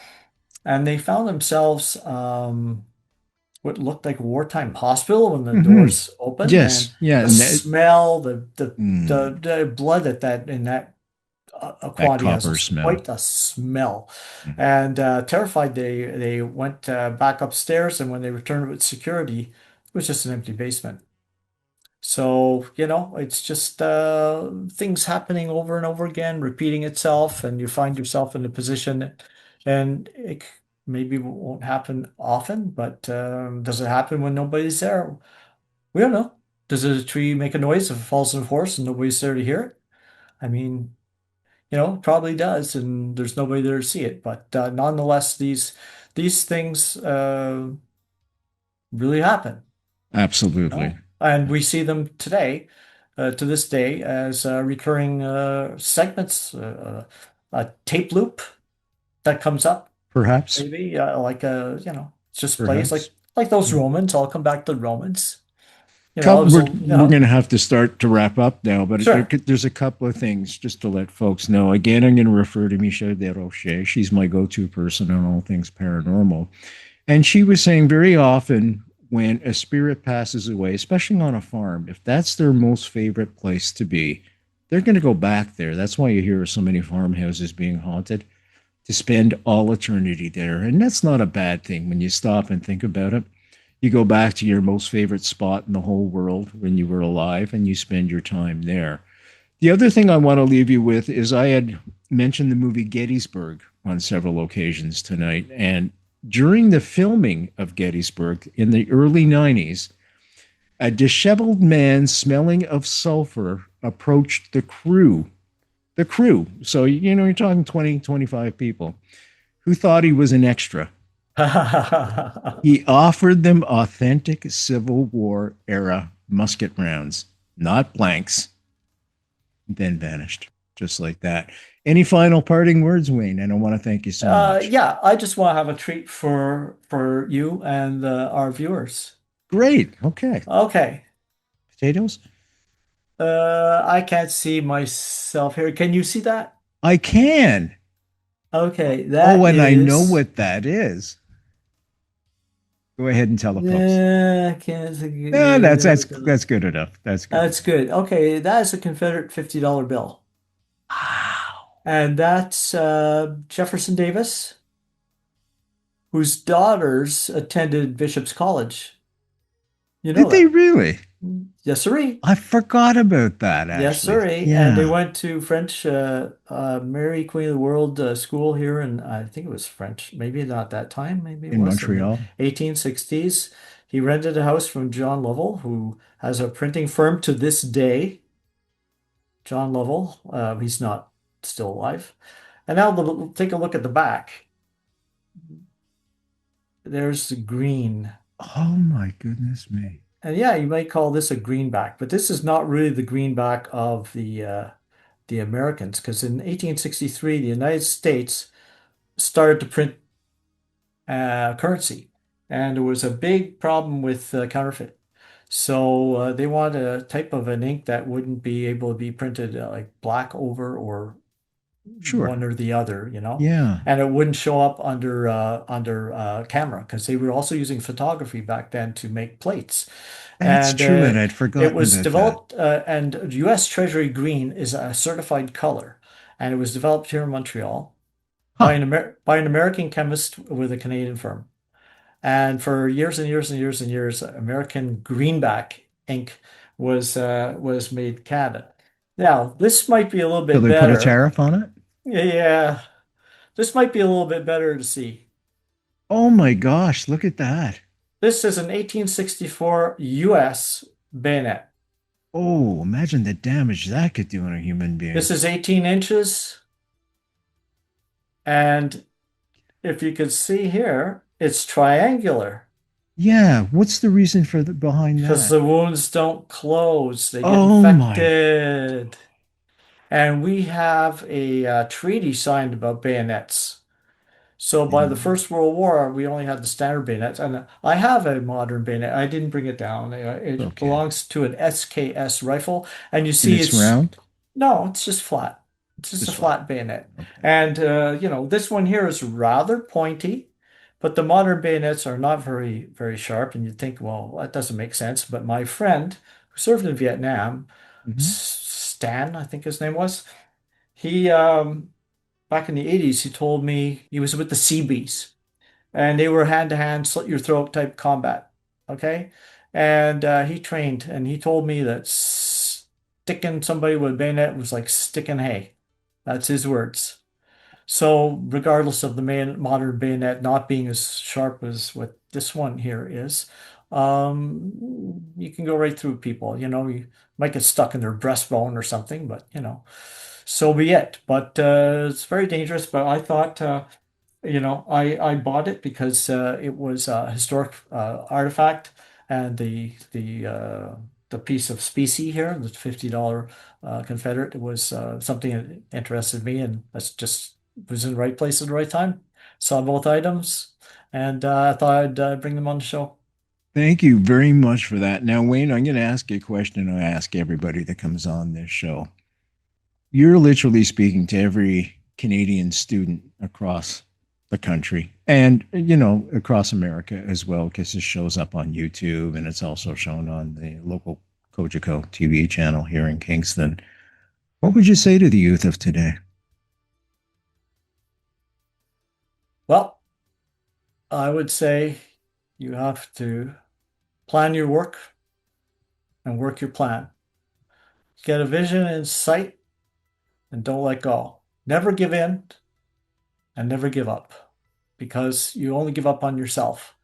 and they found themselves what looked like a wartime hospital when the Hmm. doors opened, and Yes. Yeah. the And smell, the mm, the blood in that that quantity has copper smell. quite a smell. Mhm. And terrified, they went back upstairs, and when they returned with security, it was just an empty basement. So, it's just things happening over and over again, repeating itself, and you find yourself in a position, and it maybe won't happen often, but does it happen when nobody's there? We don't know. Does a tree make a noise if it falls on a forest and nobody's there to hear it? I mean, it probably does, and there's nobody there to see it. But nonetheless, these things really happen. Absolutely. And we see them today, to this day, as recurring segments, a tape loop that comes up, Perhaps, maybe like it just plays perhaps. like those Romans. I'll come back to the Romans. It Couple, was we're going to have to start to wrap up now, but sure. there's a couple of things just to let folks know. Again, I'm going to refer to Michelle Desrochers. She's my go-to person on all things paranormal. And she was saying very often when a spirit passes away, especially on a farm, if that's their most favorite place to be, they're going to go back there. That's why you hear of so many farmhouses being haunted, to spend all eternity there. And that's not a bad thing when you stop and think about it. You go back to your most favorite spot in the whole world when you were alive and you spend your time there. The other thing I want to leave you with is I had mentioned the movie Gettysburg on several occasions tonight. And during the filming of Gettysburg in the early 90s, a disheveled man smelling of sulfur approached the crew. The crew. So, you're talking 20, 25 people who thought he was an extra. He offered them authentic Civil War era musket rounds, not blanks, then vanished just like that. Any final parting words, Wayne? And I want to thank you so much. Yeah, I just want to have a treat for you and our viewers. Great. Okay. Okay. Potatoes? I can't see myself here. Can you see that? I can. Okay, Oh, that and I know is. what that is. Go ahead and tell the folks. Yeah, can't No, that's see. that's good enough. That's good That's enough. good. Okay, that is a Confederate $50 bill. Wow. And that's Jefferson Davis, whose daughters attended Bishop's College. You know Did they that? really? Yes, sirree. I forgot about that Yes, actually. sirree. And they Yeah. went to French Mary Queen of the World school here, and I think it was French. Maybe not that time. Maybe it In was in the Montreal. 1860s. He rented a house from John Lovell, who has a printing firm to this day. John Lovell. He's not still alive. And now take a look at the back. There's the green. Oh my goodness me. And yeah, you might call this a greenback, but this is not really the greenback of the Americans, because in 1863, the United States started to print currency, and there was a big problem with counterfeit. So they wanted a type of an ink that wouldn't be able to be printed like black over or Sure. one or the other, Yeah. and it wouldn't show up under camera because they were also using photography back then to make plates. That's And true, and I'd it forgotten was about that. developed, and U.S. Treasury green is a certified color, and it was developed here in Montreal by Huh. by an American chemist with a Canadian firm. And for years and years and years and years, American greenback ink was made in Canada. Now, this might be a little So bit they put a better. tariff on it? Yeah, this might be a little bit better to see. Oh my gosh, look at that. This is an 1864 US bayonet. Oh, imagine the damage that could do on a human This being. is 18 inches, and if you could see here, it's triangular Yeah, what's the reason for behind because that? the wounds don't close, they get Oh my. infected. And we have a treaty signed about bayonets. So by the And First World War, we only had the standard bayonets, and I have a modern bayonet. I didn't bring it down. It okay. belongs to an SKS rifle, and you And see, it's it's round? no, it's just flat. It's just a Just flat. flat bayonet, Okay. and this one here is rather pointy, but the modern bayonets are not very sharp. And you'd think, well, that doesn't make sense. But my friend who served in Vietnam, Hmm. Stan, I think his name was, he back in the 80s, he told me he was with the Seabees, and they were hand-to-hand, slit your throat type combat. Okay. And he trained, and he told me that sticking somebody with a bayonet was like sticking hay. That's his words. So, regardless of the modern bayonet not being as sharp as what this one here is, you can go right through people. You might get stuck in their breastbone or something, but so be it. But it's very dangerous. But I thought, I bought it because it was a historic artifact, and the piece of specie here, the $50 Confederate, it was something that interested me, and that's just was in the right place at the right time. Saw both items, and I thought I'd bring them on the show. Thank you very much for that. Now, Wayne, I'm going to ask you a question I ask everybody that comes on this show. You're literally speaking to every Canadian student across the country and, across America as well, because this shows up on YouTube and it's also shown on the local Cogeco TV channel here in Kingston. What would you say to the youth of today? Well, I would say you have to plan your work and work your plan. Get a vision in sight and don't let go. Never give in and never give up, because you only give up on yourself.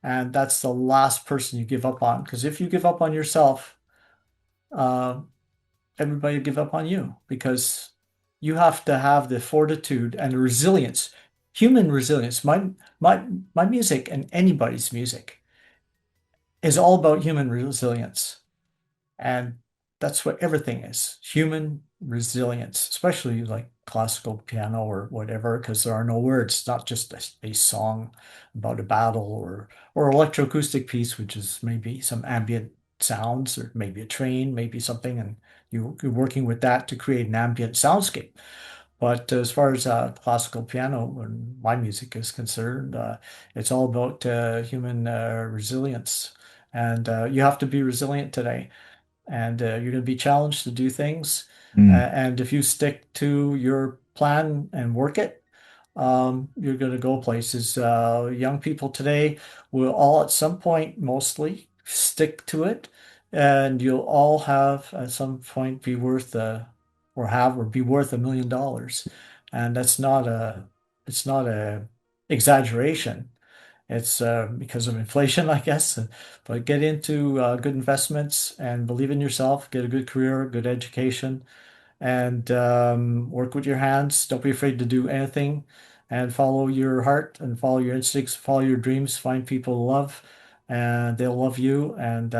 And that's the last person you give up on. Because if you give up on yourself, uh, everybody will give up on you, because you have to have the fortitude and the resilience, human resilience. My music and anybody's music is all about human resilience. And that's what everything is, human resilience, especially like classical piano or whatever, because there are no words. It's not just a song about a battle, or electroacoustic piece, which is maybe some ambient sounds, or maybe a train, maybe something, and you're working with that to create an ambient soundscape. But as far as classical piano and my music is concerned, it's all about human resilience. And you have to be resilient today, and you're going to be challenged to do things. Mm, And if you stick to your plan and work it, you're going to go places. Young people today will all at some point mostly stick to it, and you'll all have at some point be worth or be worth $1 million. And it's not a exaggeration. It's because of inflation, I guess. But get into good investments and believe in yourself, get a good career, good education, and work with your hands. Don't be afraid to do anything, and follow your heart and follow your instincts, follow your dreams, find people to love, and they'll love you. And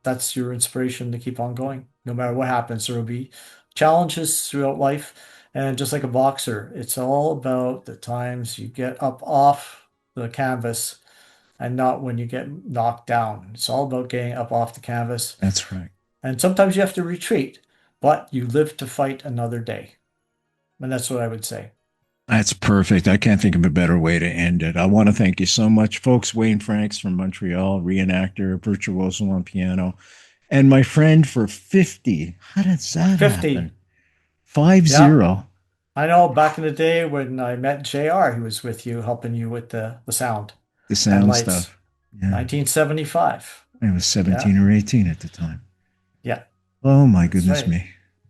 that's your inspiration to keep on going. No matter what happens, there will be challenges throughout life. And just like a boxer, it's all about the times you get up off the canvas and not when you get knocked down. It's all about getting up off the canvas. that's right. And sometimes you have to retreat, but you live to fight another day. And that's what I would say. That's perfect. I can't think of a better way to end it. I want to thank you so much, folks. Wayne Franks from Montreal, reenactor, virtuoso on piano, and my friend for 50. How did that 50. happen? Five Yeah. zero. I know back in the day when I met JR, he was with you, helping you with the sound The and sound lights. stuff. Yeah. 1975. I was Yeah. 17 or 18 at the time. Yeah. Oh my That's goodness right. me.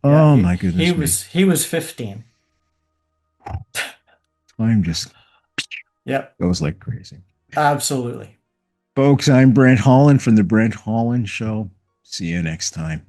Yeah. Oh He, my he goodness me. was he was 15. Time just Yep. goes like crazy. Absolutely. Folks, I'm Brent Holland from the Brent Holland Show. See you next time.